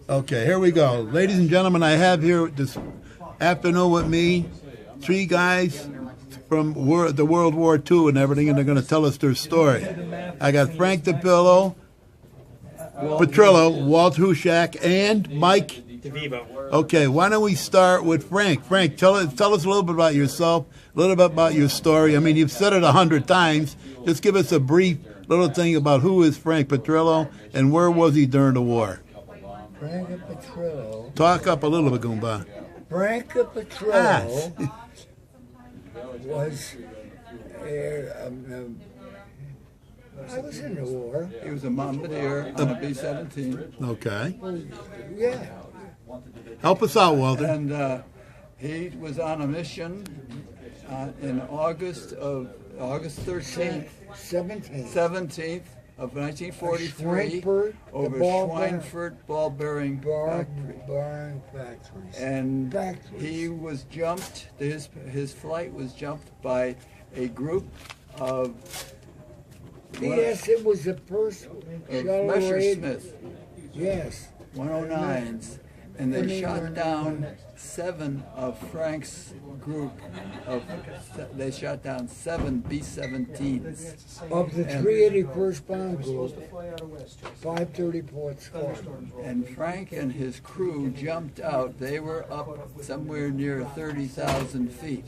Okay, here we go. Ladies and gentlemen, I have here this afternoon with me three guys from the World War II and everything, and they're going to tell us their story. I got Frank Petrillo, Walt Hushak, and Mike DeVivo. Okay, why don't we start with Frank? Frank, tell us a little bit about yourself, a little bit about your story. I mean, you've said it 100 times. Just give us a brief little thing about who is Frank Petrillo and where was he during the war. Frank Petrillo. Talk up a little bit, Goomba. Frank Petrillo was. I was in the war. He was a bombardier on a B-17. Okay. Yeah. Help us out, Walter. And he was on a mission in August 13th, 17th of 1943 over Schweinfurt ball bearing factories. And he was jumped. His flight was jumped by a group of. Yes, it was the first Messerschmitt. Yes. 109s, and they shot down 7 of Frank's group. They shot down 7 B-17s. Of the 381st Bomb Group, 534th Squadron. And Frank and his crew jumped out. They were up somewhere near 30,000 feet.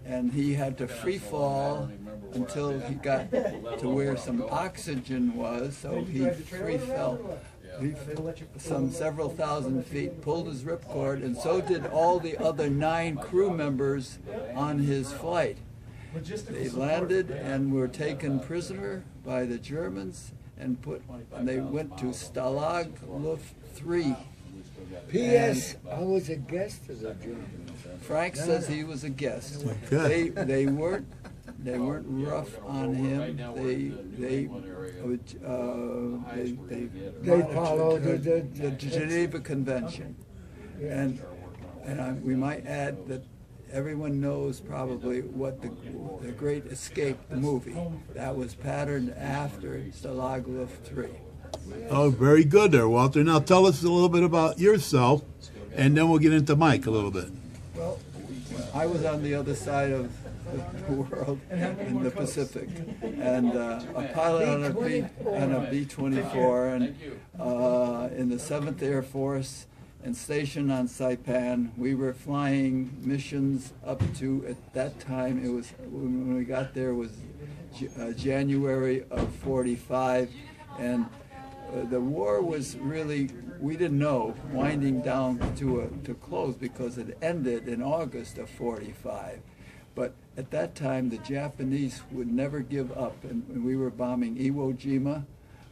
And he had to free fall until he got to where some oxygen was, so he free fell several thousand feet, pulled his ripcord, and so did all the other 9 crew members on his flight. They landed and were taken prisoner by the Germans and they went to Stalag Luft 3. P.S. I was a guest of the Germans. Frank says he was a guest. Good. They weren't rough on him. They followed the Geneva Convention, and we might add that everyone knows probably what the Great Escape, the movie, that was patterned after Stalag Luft 3. Oh, very good there, Walter. Now tell us a little bit about yourself, and then we'll get into Mike a little bit. Well, I was on the other side of the world in the Pacific, and a pilot on a B-24, and in the 7th Air Force, and stationed on Saipan. We were flying missions up to, at that time, it was when we got there was January of '45, and the war was really, we didn't know, winding down to close because it ended in August of '45. But at that time, the Japanese would never give up, and we were bombing Iwo Jima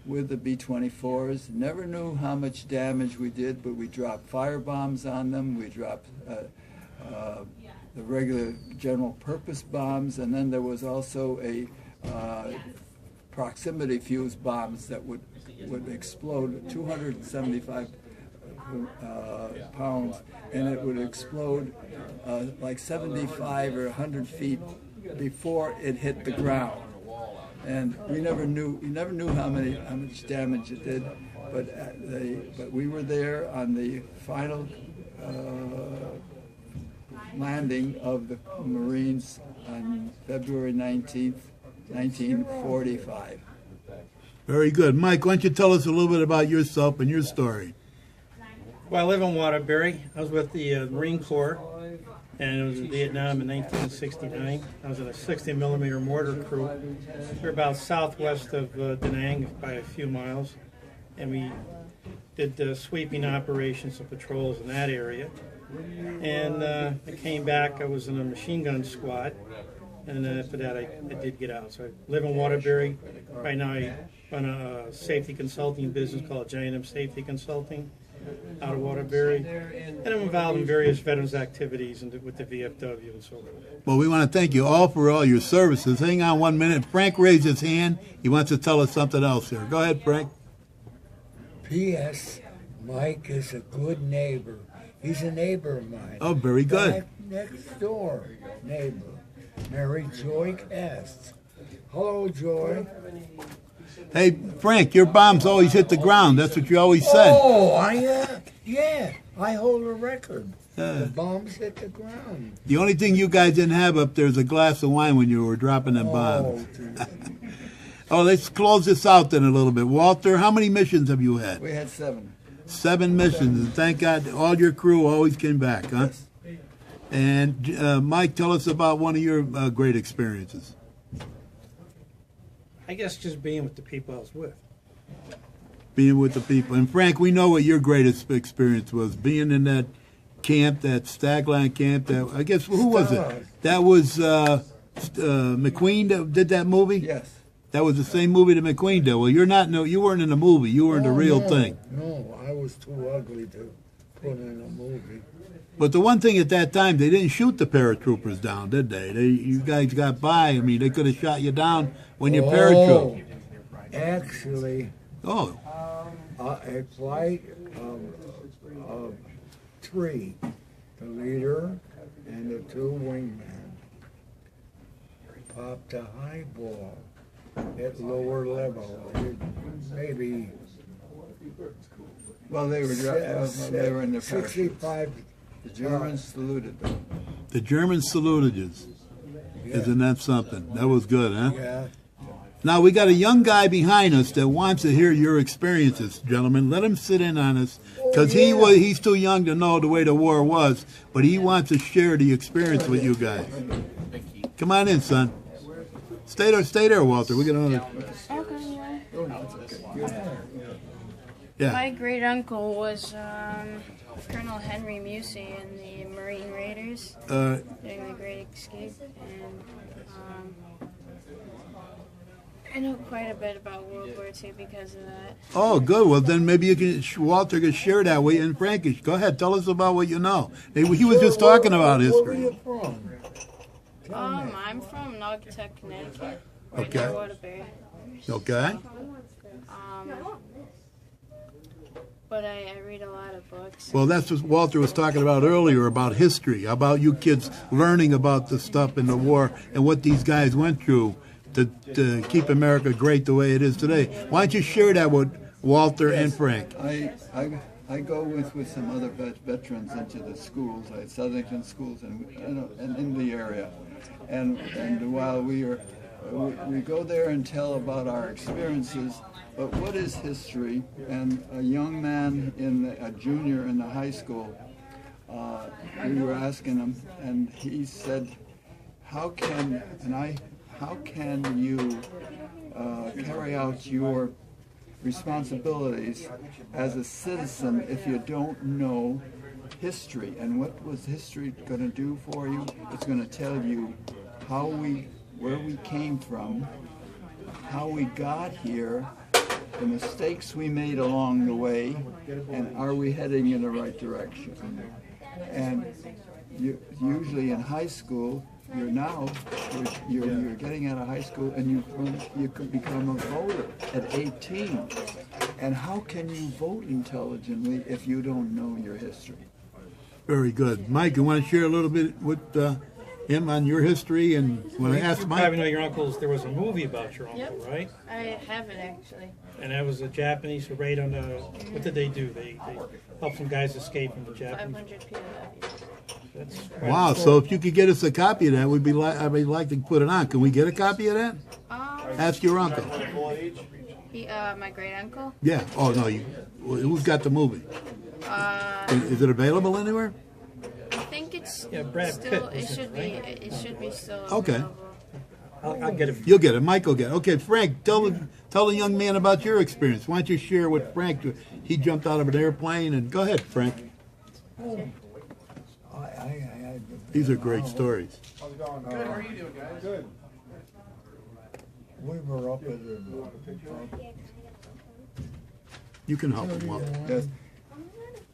with the B-24s. Never knew how much damage we did, but we dropped fire bombs on them. We dropped the regular general purpose bombs, and then there was also a proximity fuse bombs that would explode 275 pounds, and it would explode like 75 or 100 feet before it hit the ground. And we never knew how much damage it did, but we were there on the final landing of the Marines on February 19th, 1945. Very good. Mike, why don't you tell us a little bit about yourself and your story? Well, I live in Waterbury. I was with the Marine Corps, and it was in Vietnam in 1969. I was in a 60-millimeter mortar crew. We're about southwest of Da Nang by a few miles, and we did sweeping operations and patrols in that area. And I came back. I was in a machine gun squad, and then after that, I did get out. So I live in Waterbury. Right now, I run a safety consulting business called J&M Safety Consulting out of Waterbury, and I'm involved in various veterans activities and with the VFW and so forth. Well, we want to thank you all for all your services. Hang on 1 minute. Frank raised his hand. He wants to tell us something else here. Go ahead, Frank. P.S. Mike is a good neighbor. He's a neighbor of mine. Oh, very good. Next door neighbor. Mary Joy S. Hello, Joy. Hey, Frank, your bombs always hit the ground. That's what you always said. Oh, yeah, I hold a record. The bombs hit the ground. The only thing you guys didn't have up there is a glass of wine when you were dropping them bombs. Oh, let's close this out then a little bit. Walter, how many missions have you had? We had 7. 7 missions, and thank God all your crew always came back, huh? Yes. And Mike, tell us about one of your great experiences. I guess just being with the people I was with. Being with the people. And Frank, we know what your greatest experience was, being in that camp, that Stagland camp. That I guess who was it? That was McQueen that did that movie. Yes. That was the same movie that McQueen did. Well, you weren't in the movie. You were in the real thing. No, I was too ugly to put in a movie. But the one thing at that time, they didn't shoot the paratroopers down, did they? You guys got by. I mean, they could have shot you down when you paratrooped. Actually, Oh, a flight of 3, the leader and the 2 wingmen, popped a high ball at lower level. Maybe Well, they were in the parachute. 65. The Germans saluted them. the Germans saluted you. Isn't that something? That was good, huh? Yeah. Now, we got a young guy behind us that wants to hear your experiences, gentlemen. Let him sit in on us, because he's too young to know the way the war was, but he wants to share the experience with you guys. Come on in, son. Stay there, Walter. We're going to... Yeah. My great uncle was Colonel Henry Musey in the Marine Raiders during the Great Escape, and I know quite a bit about World War II because of that. Oh, good. Well, then maybe Walter can share that with you. And Frankie, go ahead. Tell us about what you know. He was just talking about Where were history. you from? I'm from Naugatuck, Connecticut, right Okay. near Waterbury. Okay. But I read a lot of books. Well, that's what Walter was talking about earlier, about history, about you kids learning about the stuff in the war and what these guys went through to keep America great the way it is today. Why don't you share that with Walter and Frank? I go with some other veterans into the schools, like Southington schools, and in the area, and while we go there and tell about our experiences. But what is history? And a young man a junior in the high school, we were asking him, and he said, "How can you carry out your responsibilities as a citizen if you don't know history?" And what was history going to do for you? It's going to tell you where we came from, how we got here, the mistakes we made along the way, and are we heading in the right direction? And usually in high school, you're getting out of high school and you could become a voter at 18. And how can you vote intelligently if you don't know your history? Very good. Mike, you want to share a little bit with him on your history? And when I asked You Mike... probably know your uncle's, there was a movie about your uncle, Yep. right? I have it actually. And that was a Japanese raid on the, what did they do? They helped some guys escape from the Japanese. 500 POWs. That's quite Wow, a so story. if you could get us a copy of that, I'd be like to put it on. Can we get a copy of that? Ask your uncle. My great uncle. Yeah. Oh, no. Who's got the movie? Is it available anywhere? I think it's Yeah, Brad still. Pitt was It should in be. it, It should be still. Okay. Available. I'll get it. You'll get it. Mike will get it. Okay, Frank, tell the young man about your experience. Why don't you share with Frank? He jumped out of an airplane, and go ahead, Frank. These are great stories. How's it going? Good. How are you doing, guys? Good. We were up at the You can help him out. Yes.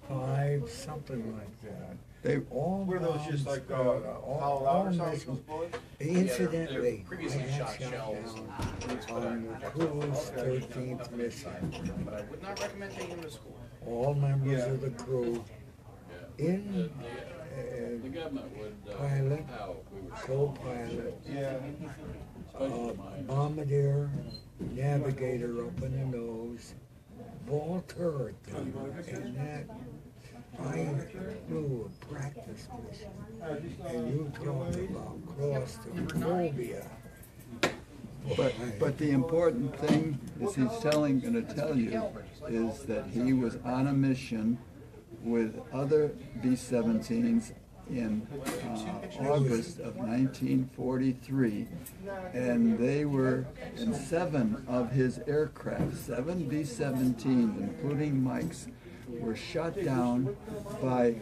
5, something like that. All Were those just like hollow out or something? Those bullets? Incidentally, Previously I had shot shot shells. down on the crew's 13th mission. But I would not recommend taking them to school. All members of the crew in pilot, co-pilot, bombardier, navigator up in the nose, ball turret, and that I flew a practice mission. And you talk about claustrophobia. But the important thing is he's going to tell you is that he was on a mission with other B-17s in August of 1943, and they were in 7 of his aircraft, 7 B-17s, including Mike's, were shot down by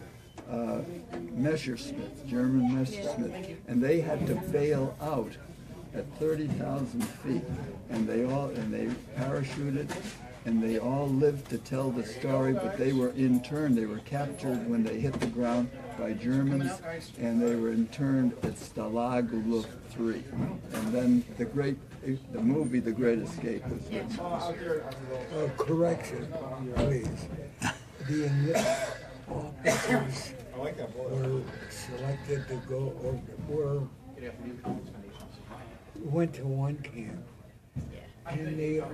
Messerschmitt, German Messerschmitt, and they had to bail out at 30,000 feet, and they parachuted, and they all lived to tell the story, but they were interned. They were captured when they hit the ground by Germans, and they were interned at Stalag Luft 3. And then the movie The Great Escape was written. Correction, please. The enlisted officers were selected to go, or went to one camp, and there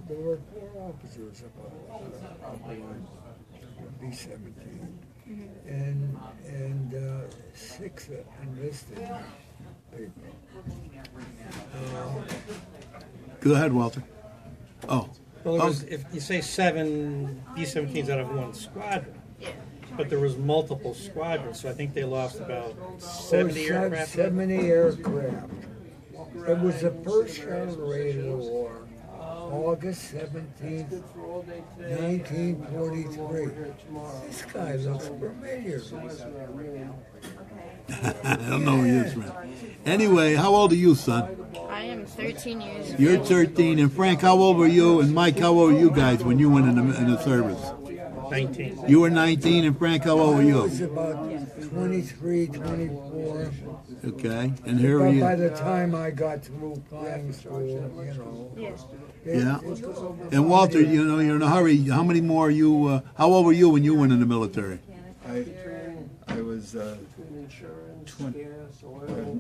were 4 officers aboard B-17, and 6 enlisted people. Go ahead, Walter. Oh. Well, it was, if you say 7 B-17s out of one squadron, but there was multiple squadrons, so I think they lost about 70 aircraft. 70 aircraft. It was the first raid of the war, August 17th, 1943. This guy looks familiar. I don't know who he is, man. Anyway, how old are you, son? I am 13 years old. You're 13. And Frank, how old were you? And Mike, how old were you guys when you went in the service? 19. You were 19, and Frank, how old were I was you? about 23, 24. Okay, and here are But you. by the time I got through flying school, you know. Yeah. And Walter, you know, you're in a hurry. How many more you? How old were you when you went in the military? I was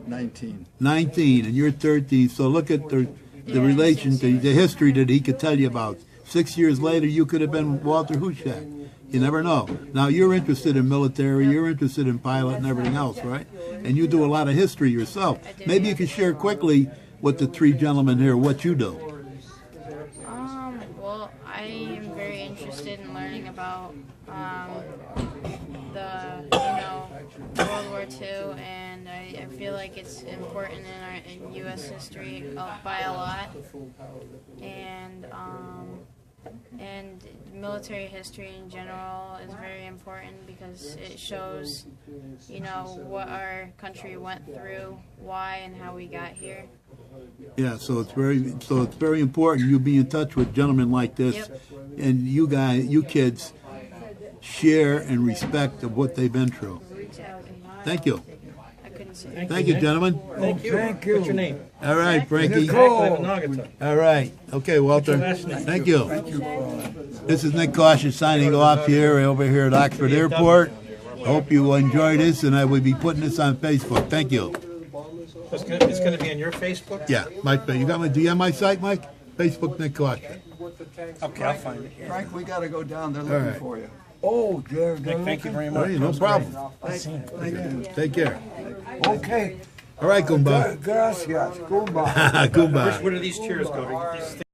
19. 19, and you're 13. So look at the relation, the history that he could tell you about. 6 years later, you could have been Walter Hushak. You never know. Now, you're interested in military, you're interested in pilot and everything else, right? And you do a lot of history yourself. Maybe you could share quickly with the 3 gentlemen here what you do. Well, I am very interested in learning about World War II, and I feel like it's important in U.S. history by a lot, and military history in general is very important because it shows, what our country went through, why and how we got here. Yeah, so it's very important you be in touch with gentlemen like this, Yep. and you kids, share and respect of what they've been through. Thank you. I couldn't say. Thank you, gentlemen. Thank you. Thank you. What's your name? All right, Frankie. Nicole. I live in Naugatuck. All right. Okay, Walter. What's your last name? Thank you. This is Nick Cautious signing off here over here at Oxford Airport. Hope you enjoy this, and I will be putting this on Facebook. Thank you. It's going to be on your Facebook? Yeah, do you have my site, Mike? Facebook, Nick Cautious. Okay, I'll find it. Frank, we got to go down. They're looking right. for you. Oh, there, Nick, thank you very much. Hey, no problem. Take care. Okay. All right, Goomba. Gracias. Goodbye. Goomba. Where do these chairs go?